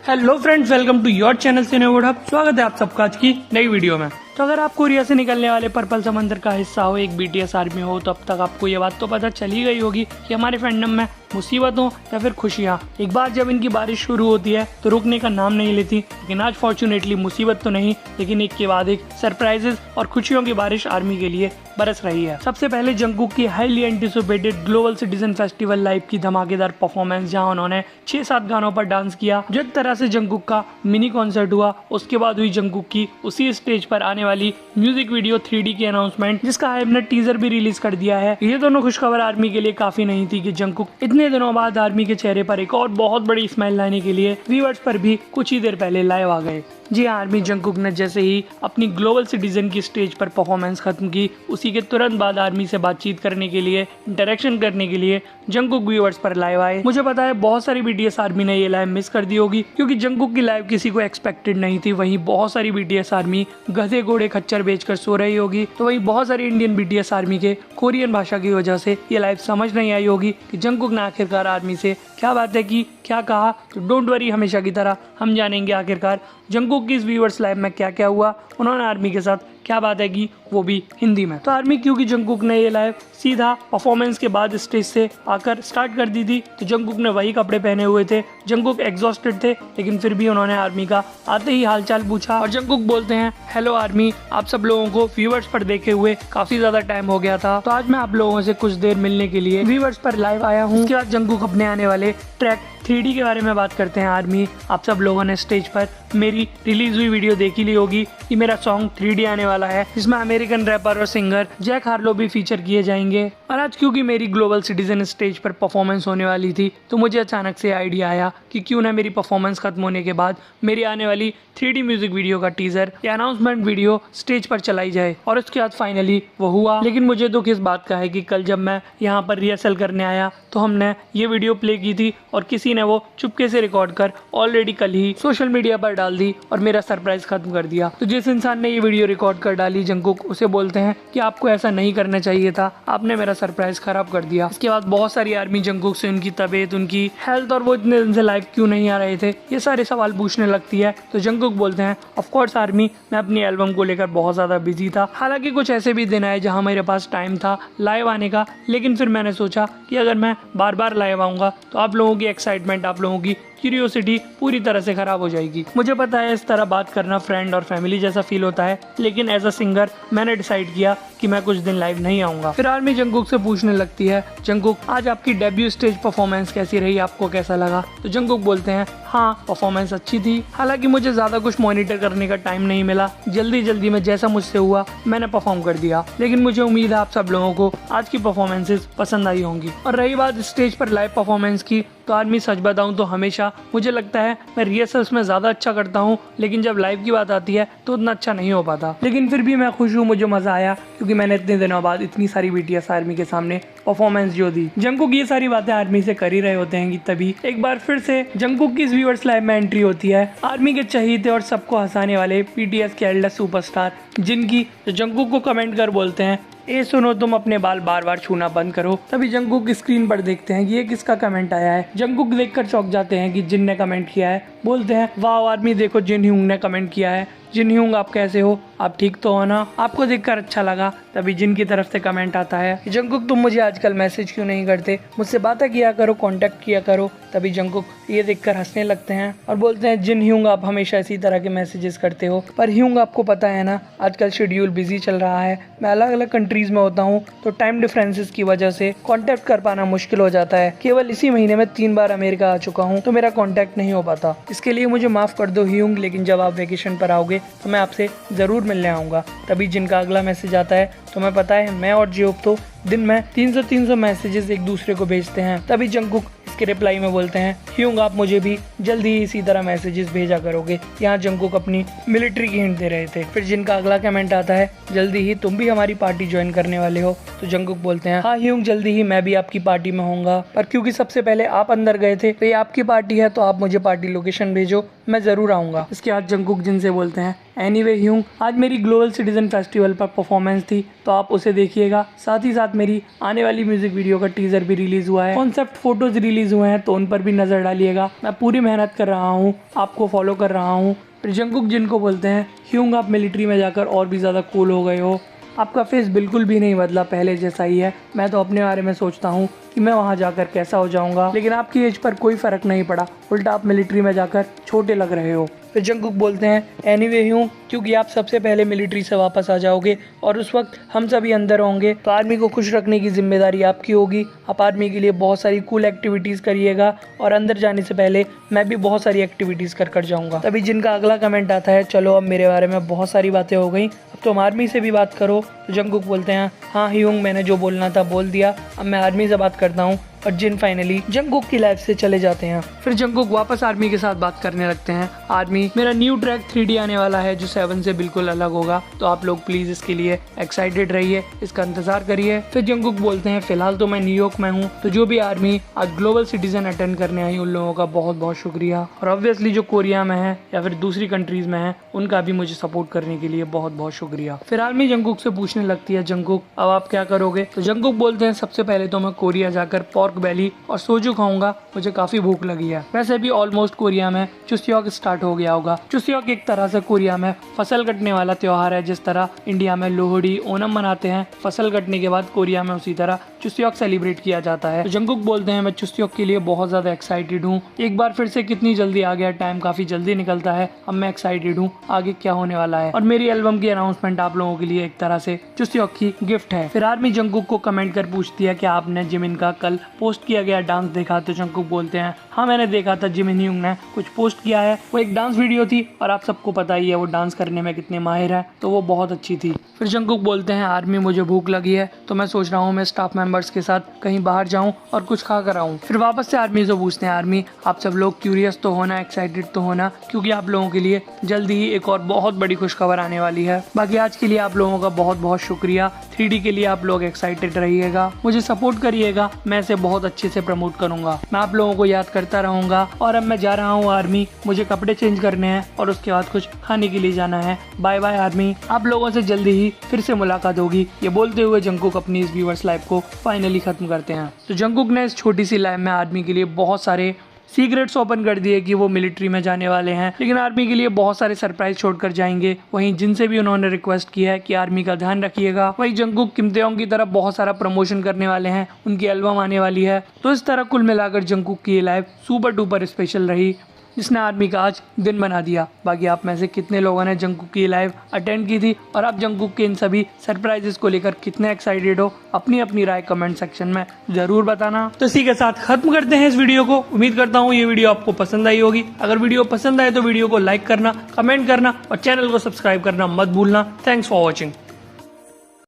Hello friends, welcome to your channel Cinewood Hub. स्वागत है आप सबका आज की नई वीडियो में। तो अगर आप कोरिया से निकलने वाले पर्पल समंदर का हिस्सा हो, एक बीटीएस आर्मी हो, तो अब तक आपको ये बात तो पता चल ही गई होगी कि हमारे फैंडम में मुसीबत हो या फिर खुशियाँ, एक बार जब इनकी बारिश शुरू होती है तो रुकने का नाम नहीं लेती। लेकिन आज फॉर्चुनेटली मुसीबत तो नहीं, लेकिन एक के बाद एक सरप्राइजेस और खुशियों की बारिश आर्मी के लिए बरस रही है। सबसे पहले जंगकुक की highly anticipated global citizen festival live की धमाकेदार परफॉर्मेंस, जहां उन्होंने 6-7 गानों पर डांस किया, जो एक तरह से जंगकुक का मिनी कॉन्सर्ट हुआ। उसके बाद हुई जंगकुक की उसी स्टेज पर आने वाली म्यूजिक वीडियो 3D की अनाउंसमेंट, जिसका हाइब ने टीजर भी रिलीज कर दिया है। ये दोनों खुशखबर आर्मी के लिए काफी नहीं थी कि जंगकुक इतने दिनों बाद आर्मी के चेहरे पर एक और बहुत बड़ी स्माइल लाने के लिए व्यूअर्स पर भी कुछ ही देर पहले लाइव आ गए। जी हाँ, आर्मी जंगकुक ने जैसे ही अपनी ग्लोबल सिटीजन की स्टेज पर परफॉर्मेंस खत्म की, उसी के तुरंत बाद आर्मी से बातचीत करने के लिए, इंटरेक्शन करने के लिए जंगकुक व्यूअर्स पर लाइव आए। मुझे पता है बहुत सारी बीटीएस आर्मी ने ये लाइव मिस कर दी होगी, क्योंकि जंगकुक की लाइव किसी को एक्सपेक्टेड नहीं थी। वहीं बहुत सारी बीटीएस आर्मी गधे घोड़े खच्चर बेचकर सो रही होगी, तो वहीं बहुत सारी इंडियन बीटीएस आर्मी के कोरियन भाषा की वजह से ये लाइव समझ नहीं आई होगी कि जंगकुक ने आखिरकार आर्मी से क्या बातें की, क्या कहा। तो डोंट वरी, हमेशा की तरह हम जानेंगे आखिरकार जंगकुक की इस व्यूअर्स लाइव में क्या क्या हुआ, उन्होंने आर्मी के साथ क्या बातें की, वो भी हिंदी में। तो आर्मी, क्योंकि जंगकुक ने ये लाइव सीधा परफॉर्मेंस के बाद स्टेज से आकर स्टार्ट कर दी थी, तो जंगकुक ने वही कपड़े पहने हुए थे। जंगकुक एग्जॉस्टेड थे, लेकिन फिर भी उन्होंने आर्मी का आते ही हालचाल पूछा। और जंगकुक बोलते हैं, हेलो आर्मी, आप सब लोगों को व्यूअर्स पर देखे हुए काफी ज्यादा टाइम हो गया था, तो आज मैं आप लोगों से कुछ देर मिलने के लिए व्यूअर्स पर लाइव आया हूँ। उसके बाद जंगकुक अपने आने वाले ट्रैक 3D के बारे में बात करते हैं। आर्मी, आप सब लोगों ने स्टेज पर मेरी रिलीज हुई वीडियो देखी ली होगी कि मेरा सॉन्ग 3D आने वाला है, जिसमें अमेरिकन रैपर और सिंगर जैक हार्लो भी फीचर किए जाएंगे। और आज क्योंकि मेरी ग्लोबल सिटीजन स्टेज पर परफॉर्मेंस होने वाली थी, तो मुझे अचानक से आइडिया आया कि क्यों ना मेरी परफॉर्मेंस खत्म होने के बाद मेरी आने वाली 3D म्यूजिक वीडियो का टीजर या अनाउंसमेंट वीडियो स्टेज पर चलाई जाए। और उसके बाद फाइनली वो हुआ। लेकिन मुझे दुख इस बात का है कि कल जब मैं यहाँ पर रिहर्सल करने आया, तो हमने ये वीडियो प्ले की थी और किसी ने वो चुपके से रिकॉर्ड कर ऑलरेडी कल ही सोशल मीडिया पर डाल दी और मेरा सरप्राइज खत्म कर दिया। तो जिस इंसान ने ये वीडियो रिकॉर्ड कर डाली, जंगकुक, उसे बोलते हैं कि आपको ऐसा नहीं करना चाहिए था, आपने मेरा सरप्राइज खराब कर दिया। इसके बाद बहुत सारी आर्मी जंगकुक से उनकी तबीयत, उनकी हेल्थ और वो इतने दिन से लाइव क्यों नहीं आ रहे थे, ये सारे सवाल पूछने लगती है। तो जंगकुक बोलते हैं, ऑफ कोर्स आर्मी, मैं अपनी एल्बम को लेकर बहुत ज्यादा बिजी था। हालांकि कुछ ऐसे भी दिन आए जहां मेरे पास टाइम था लाइव आने का, लेकिन फिर मैंने सोचा कि अगर मैं बार बार लाइव आऊंगा तो आप लोगों की एक्साइटमेंट, आप लोगों की क्यूरियोसिटी पूरी तरह से खराब हो जाएगी। मुझे पता है इस तरह बात करना फ्रेंड और फैमिली जैसा फील होता है, लेकिन एज अ सिंगर मैंने डिसाइड किया कि मैं कुछ दिन लाइव नहीं आऊंगा। फिर आर्मी जंगकुक से पूछने लगती है, जंगकुक, आज आपकी डेब्यू स्टेज परफॉर्मेंस कैसी रही, आपको कैसा लगा? तो जंगकुक बोलते हैं, हाँ, परफॉर्मेंस अच्छी थी। हालांकि मुझे ज्यादा कुछ मॉनिटर करने का टाइम नहीं मिला, जल्दी में जैसा मुझसे हुआ मैंने परफॉर्म कर दिया। लेकिन मुझे उम्मीद है आप सब लोगों को आज की परफॉर्मेंसेस पसंद आई होंगी। और रही बात स्टेज पर लाइव परफॉर्मेंस की, तो आर्मी, सच बताऊं तो हमेशा मुझे लगता है मैं रिहर्सल्स में ज्यादा अच्छा करता हूं, लेकिन जब लाइव की बात आती है तो उतना अच्छा नहीं हो पाता। लेकिन फिर भी मैं खुश हूं, मुझे मजा आया, क्योंकि मैंने इतने दिनों बाद इतनी सारी बीटीएस आर्मी के सामने परफॉर्मेंस जो दी। जंगकुक ये सारी बातें आर्मी से कर ही रहे होते हैं कि तभी एक बार फिर से जंगकुक की इस व्यूअर्स लाइव में एंट्री होती है। आर्मी के चहीते और सबको हंसाने वाले बीटीएस के एल्डर सुपरस्टार जिनकी, जो जंगकुक को कमेंट कर बोलते हैं, ए सुनो, तुम अपने बाल बार बार छूना बंद करो। तभी जंगकुक स्क्रीन पर देखते हैं कि ये किसका कमेंट आया है। जंगकुक देखकर चौंक जाते हैं कि जिन ने कमेंट किया है। बोलते हैं, वाह आर्मी, देखो जिन ह्यूंग ने कमेंट किया है। जिन ह्यूंग, आप कैसे हो, आप ठीक तो हो ना, आपको देखकर अच्छा लगा। तभी जिन की तरफ से कमेंट आता है, जंगकुक, तुम मुझे आजकल मैसेज क्यों नहीं करते, मुझसे बातें किया करो, कांटेक्ट किया करो। तभी जंगकुक ये देखकर हंसने लगते हैं और बोलते हैं, जिन ह्यूंग, आप हमेशा इसी तरह के मैसेजेस करते हो, पर ह्यूंग, आपको पता है ना, आजकल शेड्यूल बिजी चल रहा है, मैं अलग अलग कंट्रीज में होता हूँ, तो टाइम डिफरेंसेस की वजह से कांटेक्ट कर पाना मुश्किल हो जाता है। केवल इसी महीने में 3 बार अमेरिका आ चुका हूँ, तो मेरा कांटेक्ट नहीं हो पाता। इसके लिए मुझे माफ कर दो ह्यूंग, लेकिन जब आप वेकेशन पर आओगे तो मैं आपसे जरूर मिलने आऊंगा। तभी जिनका अगला मैसेज आता है, तुम्हें पता है मैं और जियोप तो दिन में 300 मैसेजेस एक दूसरे को भेजते हैं। तभी जंगकुक इसके रिप्लाई में बोलते हैं, ह्यूंग, आप मुझे भी जल्दी ही इसी तरह मैसेजेस भेजा करोगे। यहाँ जंगकुक अपनी मिलिट्री की हिंट दे रहे थे। फिर जिनका अगला कमेंट आता है, जल्दी ही तुम भी हमारी पार्टी ज्वाइन करने वाले हो। तो जंगकुक बोलते हैं, हाँ ह्यूंग, जल्दी ही मैं भी आपकी पार्टी में होऊंगा, पर क्योंकि सबसे पहले आप अंदर गए थे, तो ये आपकी पार्टी है, तो आप मुझे पार्टी लोकेशन भेजो, मैं जरूर आऊंगा। इसके बाद जंगकुक जिनसे बोलते हैं, एनीवे ह्यूंग। आज मेरी ग्लोबल सिटीजन फेस्टिवल पर परफॉर्मेंस थी, तो आप उसे देखिएगा। साथ ही साथ मेरी आने वाली म्यूजिक वीडियो का टीजर भी रिलीज हुआ है, कॉन्सेप्ट फोटोज रिलीज हुए हैं, तो उन पर भी नजर डालिएगा। मैं पूरी मेहनत कर रहा हूँ, आपको फॉलो कर रहा हूँ। फिर जंगकुक जिनको बोलते हैं, ह्यूंग आप मिलिट्री में जाकर और भी ज़्यादा कूल हो गए हो। आपका फेस बिल्कुल भी नहीं बदला, पहले जैसा ही है। मैं तो अपने बारे में सोचता हूँ कि मैं वहाँ जाकर कैसा हो जाऊँगा, लेकिन आपकी एज पर कोई फ़र्क नहीं पड़ा, उल्टा आप मिलिट्री में जाकर छोटे लग रहे हो। फिर जंगकुक बोलते हैं, एनीवे ह्यूंग, क्योंकि आप सबसे पहले मिलिट्री से वापस आ जाओगे और उस वक्त हम सभी अंदर होंगे, तो आर्मी को खुश रखने की जिम्मेदारी आपकी होगी। आप आर्मी के लिए बहुत सारी कूल एक्टिविटीज़ करिएगा और अंदर जाने से पहले मैं भी बहुत सारी एक्टिविटीज़ कर जाऊँगा। तभी जिनका अगला कमेंट आता है, चलो अब मेरे बारे में बहुत सारी बातें हो गई, अब तुम आर्मी से भी बात करो। तो जंगकुक बोलते हैं, हाँ ह्यूंग, मैंने जो बोलना था बोल दिया, अब मैं आर्मी से बात करता हूँ। और जिन फाइनली जंगकुक की लाइफ से चले जाते हैं। फिर जंगकुक वापस आर्मी के साथ बात करने लगते हैं। आर्मी, मेरा न्यू ट्रैक 3D आने वाला है जो 7 से बिल्कुल अलग होगा, तो आप लोग प्लीज इसके लिए एक्साइटेड रहिए, इसका इंतजार करिए। फिर जंगकुक बोलते हैं, फिलहाल तो मैं न्यूयॉर्क में हूँ, तो जो भी आर्मी आज ग्लोबल सिटीजन अटेंड करने आई उन लोगों का बहुत बहुत शुक्रिया। और ऑब्वियसली जो कोरिया में है या फिर दूसरी कंट्रीज में है, उनका भी मुझे सपोर्ट करने के लिए बहुत बहुत शुक्रिया। फिर आर्मी जंगकुक से पूछने लगती है, जंगकुक अब आप क्या करोगे? तो जंगकुक बोलते हैं, सबसे पहले तो मैं कोरिया जाकर पोर्क बेली और सोजू खाऊंगा, मुझे काफी भूख लगी है। वैसे भी ऑलमोस्ट कोरिया में चुस्योक स्टार्ट हो गया होगा। चुस्योक एक तरह से कोरिया में फसल कटने वाला त्योहार है, जिस तरह इंडिया में लोहड़ी, ओणम मनाते हैं फसल कटने के बाद, कोरिया में उसी तरह चुस्योक सेलिब्रेट किया जाता है। तो जंगकुक बोलते हैं, मैं चुस्योक के लिए बहुत ज्यादा एक्साइटेड हूँ। एक बार फिर से कितनी जल्दी आ गया, टाइम काफी जल्दी निकलता है। अब मैं एक्साइटेड हूँ आगे क्या होने वाला है। और मेरी एल्बम की अनाउंसमेंट आप लोगों के लिए एक तरह से चुस्योक की गिफ्ट है। फिर आर्मी जंगकुक को कमेंट कर पूछती है, क्या आपने जिमिन का कल पोस्ट किया गया डांस देखा? तो जंगकुक बोलते हैं, हाँ मैंने देखा था, जिमिन ह्यूंग ने कुछ पोस्ट किया है। वो एक डांस वीडियो थी और आप सबको पता ही है वो डांस करने में कितने माहिर है, तो वो बहुत अच्छी थी। फिर जंगकुक बोलते हैं, आर्मी मुझे भूख लगी है, तो मैं सोच रहा हूँ मैं स्टाफ मेंबर्स के साथ कहीं बाहर जाऊँ और कुछ खा कर आऊँ। फिर वापस से आर्मी से पूछते हैं, आर्मी आप सब लोग क्यूरियस तो होना, एक्साइटेड तो होना, क्योंकि आप लोगों के लिए जल्दी ही एक और बहुत बड़ी खुशखबर आने वाली है। बाकी आज के लिए आप लोगों का बहुत बहुत शुक्रिया। 3D के लिए आप लोग एक्साइटेड रहिएगा, मुझे सपोर्ट करिएगा, मैं इसे बहुत अच्छे से प्रमोट करूंगा, मैं आप लोगों को याद करता रहूंगा। और अब मैं जा रहा हूँ आर्मी, मुझे कपड़े चेंज करने हैं और उसके बाद कुछ खाने के लिए जाना है। बाय बाय आर्मी, आप लोगों से जल्दी ही फिर से मुलाकात होगी। ये बोलते हुए जंगकुक अपनी इस व्यूअर्स लाइफ को फाइनली खत्म करते हैं। तो जंगकुक ने इस छोटी सी लाइफ में आर्मी के लिए बहुत सारे सीक्रेट्स ओपन कर दिए कि वो मिलिट्री में जाने वाले हैं, लेकिन आर्मी के लिए बहुत सारे सरप्राइज छोड़कर जाएंगे। वहीं जिनसे भी उन्होंने रिक्वेस्ट की है कि आर्मी का ध्यान रखिएगा, वहीं जंगकुक किम ताehyung की तरफ बहुत सारा प्रमोशन करने वाले हैं, उनकी एल्बम आने वाली है। तो इस तरह कुल मिलाकर जंगकुक की ये लाइफ सुपर डुपर स्पेशल रही, जिसने आर्मी का आज दिन बना दिया। बाकी आप में से कितने लोगों ने जंगकुक की लाइव अटेंड की थी और आप जंगकुक के इन सभी सरप्राइजेस को लेकर कितने एक्साइटेड हो, अपनी अपनी राय कमेंट सेक्शन में जरूर बताना। तो इसी के साथ खत्म करते हैं इस वीडियो को। उम्मीद करता हूँ ये वीडियो आपको पसंद आई होगी। अगर वीडियो पसंद आए तो वीडियो को लाइक करना, कमेंट करना और चैनल को सब्सक्राइब करना मत भूलना। Thanks for watching.